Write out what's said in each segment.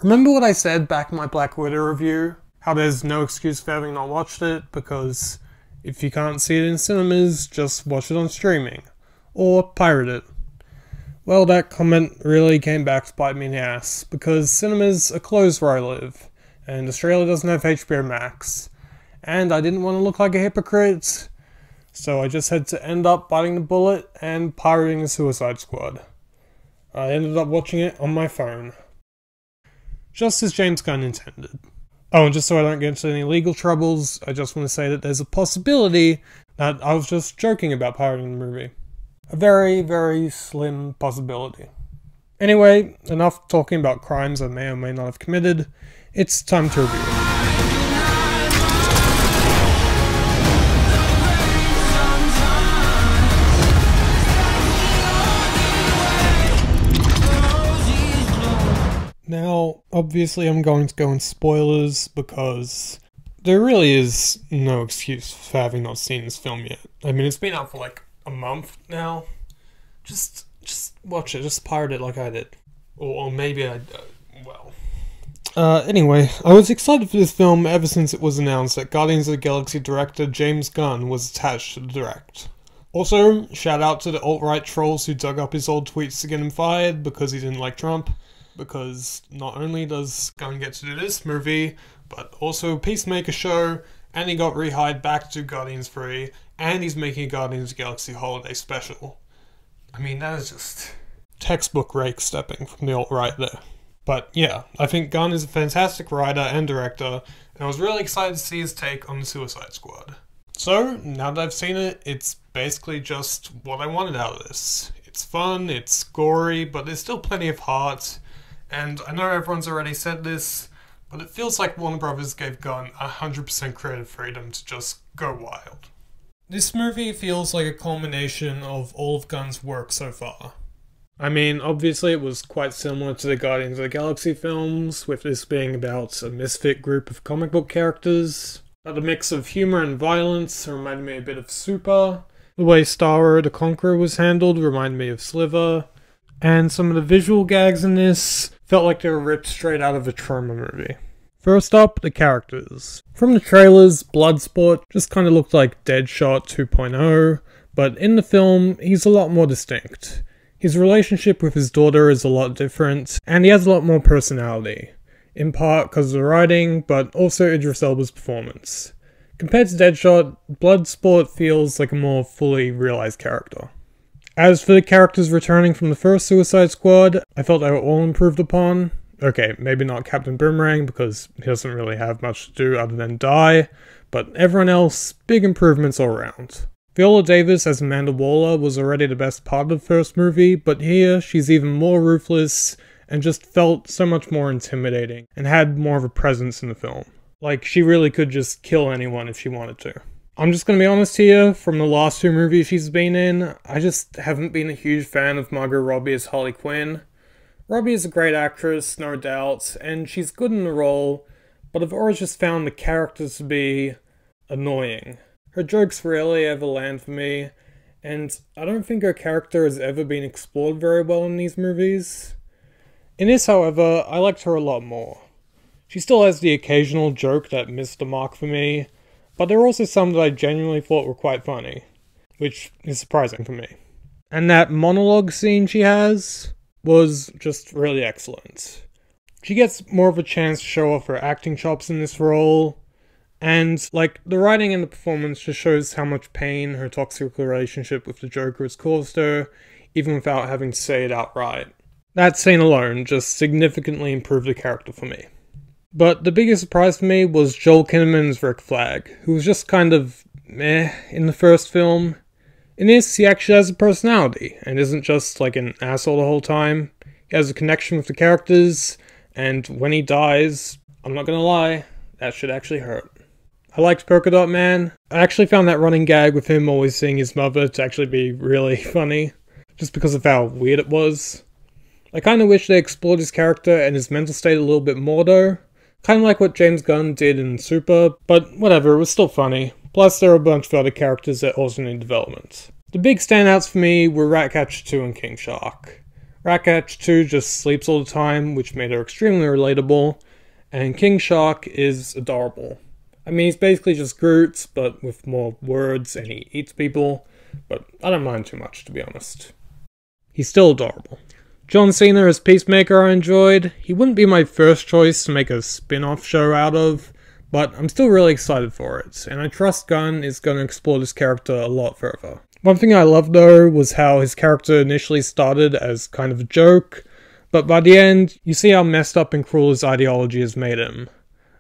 Remember what I said back in my Black Widow review? How there's no excuse for having not watched it, because if you can't see it in cinemas, just watch it on streaming. Or pirate it. Well, that comment really came back to bite me in the ass, because cinemas are closed where I live, and Australia doesn't have HBO Max. And I didn't want to look like a hypocrite, so I just had to end up biting the bullet and pirating the Suicide Squad. I ended up watching it on my phone. Just as James Gunn intended. Oh, and just so I don't get into any legal troubles, I just want to say that there's a possibility that I was just joking about pirating the movie. A very, very slim possibility. Anyway, enough talking about crimes I may or may not have committed. It's time to review it. Now, obviously I'm going to go in spoilers because there really is no excuse for having not seen this film yet. I mean, it's been out for like a month now. Just watch it, just pirate it like I did. Or maybe I... well... Anyway, I was excited for this film ever since it was announced that Guardians of the Galaxy director James Gunn was attached to the direct. Also, shout out to the alt-right trolls who dug up his old tweets to get him fired because he didn't like Trump. Because not only does Gunn get to do this movie, but also Peacemaker show, and he got rehired back to Guardians 3, and he's making a Guardians of the Galaxy holiday special. I mean, that is just textbook rake stepping from the alt-right there. But yeah, I think Gunn is a fantastic writer and director, and I was really excited to see his take on the Suicide Squad. So, now that I've seen it, it's basically just what I wanted out of this. It's fun, it's gory, but there's still plenty of heart. And I know everyone's already said this, but it feels like Warner Brothers gave Gunn 100% creative freedom to just go wild. This movie feels like a culmination of all of Gunn's work so far. I mean, obviously it was quite similar to the Guardians of the Galaxy films, with this being about a misfit group of comic book characters. But the mix of humor and violence reminded me a bit of Super. The way Starro the Conqueror was handled reminded me of Sliver. And some of the visual gags in this felt like they were ripped straight out of a trauma movie. First up, the characters. From the trailers, Bloodsport just kind of looked like Deadshot 2.0, but in the film, he's a lot more distinct. His relationship with his daughter is a lot different, and he has a lot more personality. In part because of the writing, but also Idris Elba's performance. Compared to Deadshot, Bloodsport feels like a more fully realized character. As for the characters returning from the first Suicide Squad, I felt they were all improved upon. Okay, maybe not Captain Boomerang, because he doesn't really have much to do other than die, but everyone else, big improvements all around. Viola Davis as Amanda Waller was already the best part of the first movie, but here she's even more ruthless and just felt so much more intimidating and had more of a presence in the film. Like, she really could just kill anyone if she wanted to. I'm just gonna be honest here, from the last two movies she's been in, I just haven't been a huge fan of Margot Robbie as Harley Quinn. Robbie is a great actress, no doubt, and she's good in the role, but I've always just found the character to be annoying. Her jokes rarely ever land for me, and I don't think her character has ever been explored very well in these movies. In this, however, I liked her a lot more. She still has the occasional joke that missed the mark for me, but there are also some that I genuinely thought were quite funny, which is surprising for me. And that monologue scene she has was just really excellent. She gets more of a chance to show off her acting chops in this role, and, like, the writing and the performance just shows how much pain her toxic relationship with the Joker has caused her, even without having to say it outright. That scene alone just significantly improved the character for me. But the biggest surprise for me was Joel Kinnaman's Rick Flag, who was just kind of meh in the first film. In this, he actually has a personality, and isn't just like an asshole the whole time. He has a connection with the characters, and when he dies, I'm not gonna lie, that shit actually hurt. I liked Polka Dot Man. I actually found that running gag with him always seeing his mother to actually be really funny, just because of how weird it was. I kinda wish they explored his character and his mental state a little bit more though. Kinda like what James Gunn did in Super, but whatever, it was still funny. Plus there are a bunch of other characters that also need development. The big standouts for me were Ratcatcher 2 and King Shark. Ratcatcher 2 just sleeps all the time, which made her extremely relatable, and King Shark is adorable. I mean, he's basically just Groot, but with more words, and he eats people, but I don't mind too much, to be honest. He's still adorable. John Cena as Peacemaker I enjoyed. He wouldn't be my first choice to make a spin-off show out of, but I'm still really excited for it, and I trust Gunn is going to explore this character a lot further. One thing I loved though was how his character initially started as kind of a joke, but by the end, you see how messed up and cruel his ideology has made him.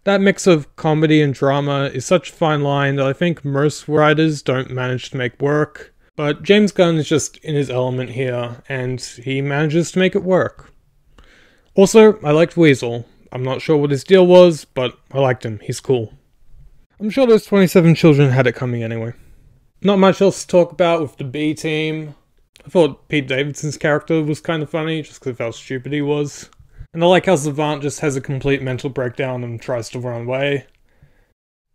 That mix of comedy and drama is such a fine line that I think most writers don't manage to make work, but James Gunn is just in his element here, and he manages to make it work. Also, I liked Weasel. I'm not sure what his deal was, but I liked him. He's cool. I'm sure those 27 children had it coming anyway. Not much else to talk about with the B team. I thought Pete Davidson's character was kind of funny, just because of how stupid he was. And I like how Savant just has a complete mental breakdown and tries to run away.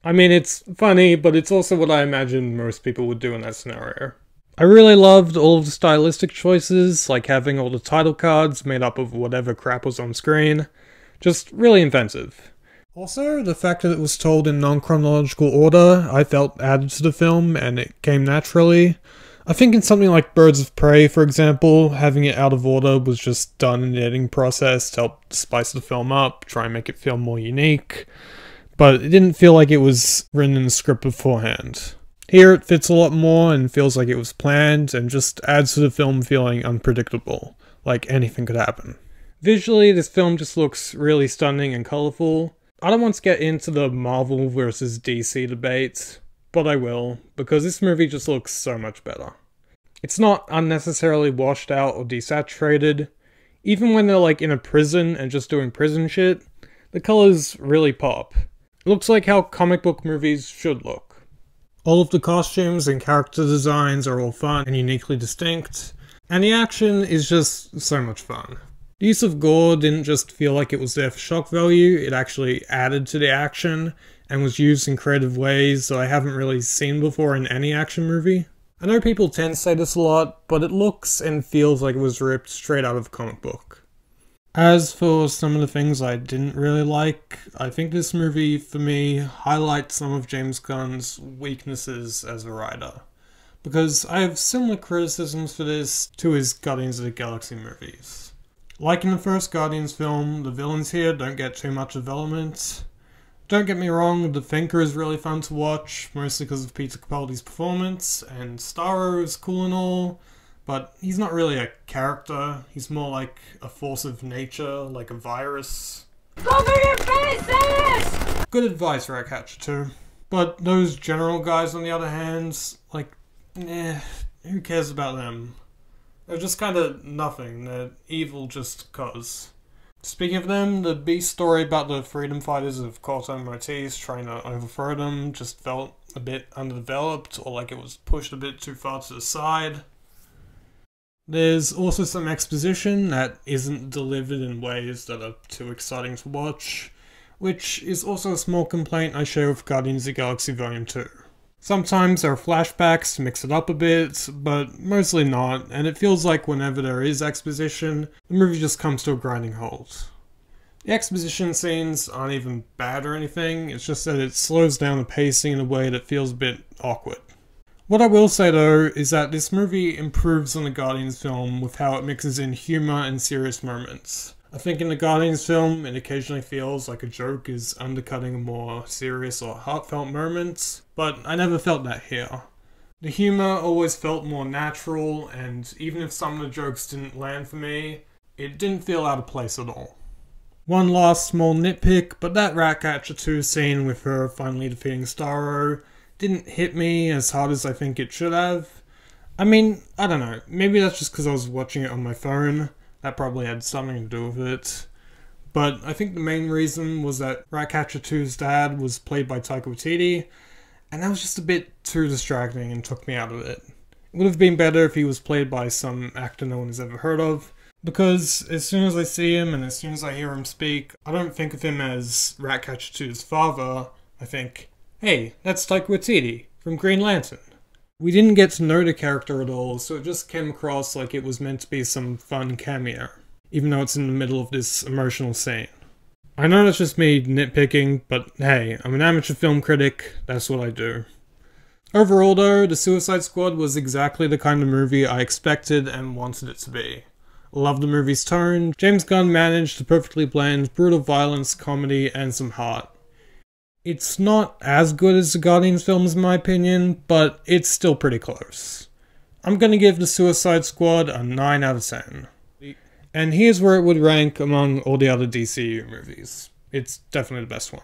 I mean, it's funny, but it's also what I imagine most people would do in that scenario. I really loved all of the stylistic choices, like having all the title cards made up of whatever crap was on screen. Just really inventive. Also, the fact that it was told in non-chronological order, I felt added to the film, and it came naturally. I think in something like Birds of Prey, for example, having it out of order was just done in the editing process to help spice the film up, try and make it feel more unique. But it didn't feel like it was written in the script beforehand. Here it fits a lot more and feels like it was planned, and just adds to the film feeling unpredictable, like anything could happen. Visually, this film just looks really stunning and colourful. I don't want to get into the Marvel versus DC debate, but I will, because this movie just looks so much better. It's not unnecessarily washed out or desaturated. Even when they're like in a prison and just doing prison shit, the colours really pop. It looks like how comic book movies should look. All of the costumes and character designs are all fun and uniquely distinct, and the action is just so much fun. The use of gore didn't just feel like it was there for shock value, it actually added to the action, and was used in creative ways that I haven't really seen before in any action movie. I know people tend to say this a lot, but it looks and feels like it was ripped straight out of a comic book. As for some of the things I didn't really like, I think this movie, for me, highlights some of James Gunn's weaknesses as a writer. Because I have similar criticisms for this to his Guardians of the Galaxy movies. Like in the first Guardians film, the villains here don't get too much development. Don't get me wrong, The Thinker is really fun to watch, mostly because of Peter Capaldi's performance, and Starro is cool and all, but he's not really a character, he's more like a force of nature, like a virus. Cover your faces! Good advice, Ratcatcher 2. But those general guys on the other hand, like, who cares about them? They're just kind of nothing. They're evil just cause. Speaking of them, the B story about the freedom fighters of Corto Maltese trying to overthrow them just felt a bit underdeveloped, or like it was pushed a bit too far to the side. There's also some exposition that isn't delivered in ways that are too exciting to watch, which is also a small complaint I share with Guardians of the Galaxy Volume 2. Sometimes there are flashbacks to mix it up a bit, but mostly not, and it feels like whenever there is exposition, the movie just comes to a grinding halt. The exposition scenes aren't even bad or anything, it's just that it slows down the pacing in a way that feels a bit awkward. What I will say though, is that this movie improves on the Guardians film with how it mixes in humour and serious moments. I think in the Guardians film, it occasionally feels like a joke is undercutting a more serious or heartfelt moments, but I never felt that here. The humour always felt more natural, and even if some of the jokes didn't land for me, it didn't feel out of place at all. One last small nitpick, but that Ratcatcher 2 scene with her finally defeating Starro didn't hit me as hard as I think it should have. I mean, I don't know, maybe that's just because I was watching it on my phone. That probably had something to do with it. But I think the main reason was that Ratcatcher 2's dad was played by Taika Waititi, and that was just a bit too distracting and took me out of it. It would have been better if he was played by some actor no one has ever heard of, because as soon as I see him and as soon as I hear him speak, I don't think of him as Ratcatcher 2's father. I think, hey, that's Taika Waititi from Green Lantern. We didn't get to know the character at all, so it just came across like it was meant to be some fun cameo, even though it's in the middle of this emotional scene. I know that's just me nitpicking, but hey, I'm an amateur film critic, that's what I do. Overall though, The Suicide Squad was exactly the kind of movie I expected and wanted it to be. I love the movie's tone. James Gunn managed to perfectly blend brutal violence, comedy, and some heart. It's not as good as the Guardians films in my opinion, but it's still pretty close. I'm gonna give The Suicide Squad a 9 out of 10. And here's where it would rank among all the other DCU movies. It's definitely the best one.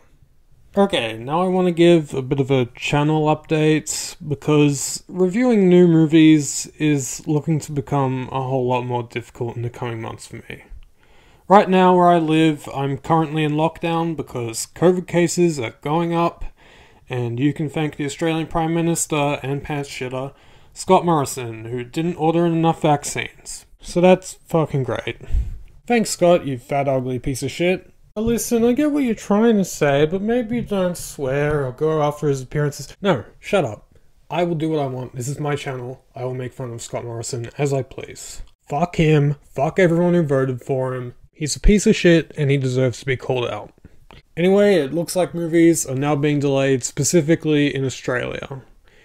Okay, now I want to give a bit of a channel update, because reviewing new movies is looking to become a whole lot more difficult in the coming months for me. Right now, where I live, I'm currently in lockdown because COVID cases are going up, and you can thank the Australian Prime Minister and pants shitter, Scott Morrison, who didn't order enough vaccines. So that's fucking great. Thanks, Scott, you fat ugly piece of shit. Listen, I get what you're trying to say, but maybe don't swear or go after his appearances. No, shut up. I will do what I want. This is my channel. I will make fun of Scott Morrison as I please. Fuck him. Fuck everyone who voted for him. He's a piece of shit and he deserves to be called out. Anyway, it looks like movies are now being delayed specifically in Australia,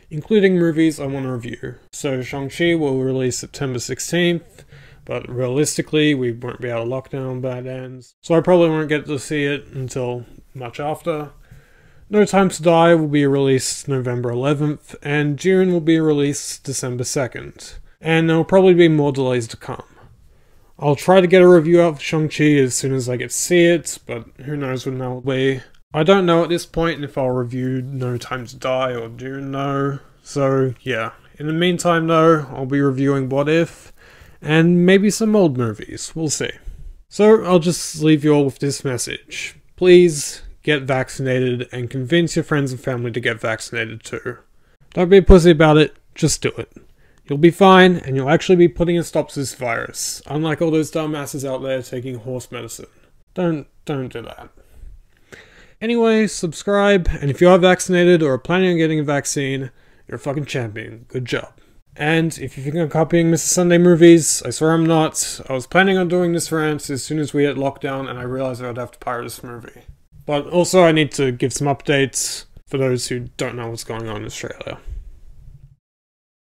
including movies I want to review. So Shang-Chi will release September 16th. But realistically, we won't be out of lockdown by then, so I probably won't get to see it until much after. No Time to Die will be released November 11th, and Dune will be released December 2nd. And there will probably be more delays to come. I'll try to get a review out for Shang-Chi as soon as I get to see it, but who knows when that will be. I don't know at this point if I'll review No Time to Die or Dune though, so yeah. In the meantime though, I'll be reviewing What If, and maybe some old movies, we'll see. So I'll just leave you all with this message. Please get vaccinated and convince your friends and family to get vaccinated too. Don't be a pussy about it, just do it. You'll be fine, and you'll actually be putting a stop to this virus, unlike all those dumbasses out there taking horse medicine. Don't do that. Anyway, subscribe, and if you are vaccinated or are planning on getting a vaccine, you're a fucking champion. Good job. And if you think I'm copying Mr. Sunday movies, I swear I'm not. I was planning on doing this rant as soon as we hit lockdown and I realized I would have to pirate this movie. But also I need to give some updates for those who don't know what's going on in Australia.